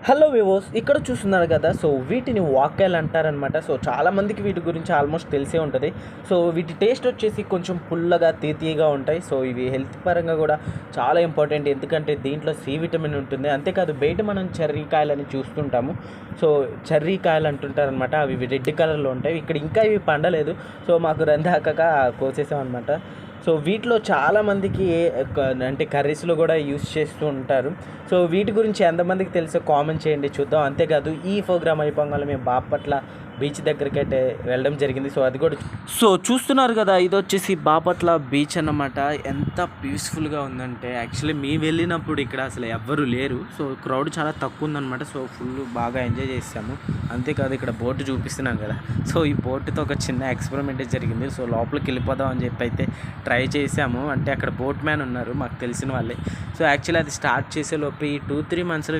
Hello వివోస్, ఇక్కడ చూస్తున్నారు కదా. సో వీటిని వాక్కాయలు అంటారనమాట. సో చాలామందికి వీటి గురించి ఆల్మోస్ట్ తెలిసే ఉంటుంది. సో వీటి టేస్ట్ వచ్చేసి కొంచెం పుల్లగా తీయగా ఉంటాయి. సో ఇవి హెల్త్ పరంగా కూడా చాలా ఇంపార్టెంట్, ఎందుకంటే దీంట్లో సి విటమిన్ ఉంటుంది. అంతేకాదు బయట మనం చెర్రీ కాయలని చూస్తుంటాము. సో చెర్రీ కాయలు అంటుంటారనమాట. అవి రెడ్ కలర్లో ఉంటాయి. ఇక్కడ ఇంకా ఇవి పండలేదు. సో మాకు రందాకక కోసేసాం అనమాట. సో వీటిలో చాలామందికి అంటే కర్రీస్లో కూడా యూస్ చేస్తూ ఉంటారు. సో వీటి గురించి ఎంతమందికి తెలుసో కామెంట్ చేయండి, చూద్దాం. అంతేకాదు ఈ ప్రోగ్రామ్ అయిపోగానే మేము బాపట్ల బీచ్ దగ్గరికి అయితే వెళ్ళడం జరిగింది. సో అది కూడా చూస్తున్నారు కదా, ఇది వచ్చేసి బాపట్ల బీచ్ అన్నమాట. ఎంత పీస్ఫుల్గా ఉందంటే యాక్చువల్లీ మేము వెళ్ళినప్పుడు ఇక్కడ అసలు ఎవ్వరు లేరు. సో క్రౌడ్ చాలా తక్కువ ఉందన్నమాట. సో ఫుల్ బాగా ఎంజాయ్ చేసాము. అంతేకాదు ఇక్కడ బోట్ చూపిస్తున్నాను కదా, సో ఈ బోట్తో ఒక చిన్న ఎక్స్పెరిమెంట్ జరిగింది. సో లోపలికి వెళ్ళిపోదాం అని చెప్పి అయితే ట్రై చేసాము. అంటే అక్కడ బోట్ మ్యాన్ ఉన్నారు మాకు తెలిసిన వాళ్ళే. సో యాక్చువల్లీ అది స్టార్ట్ చేసే లోపు ఈ 2-3 మంత్స్లో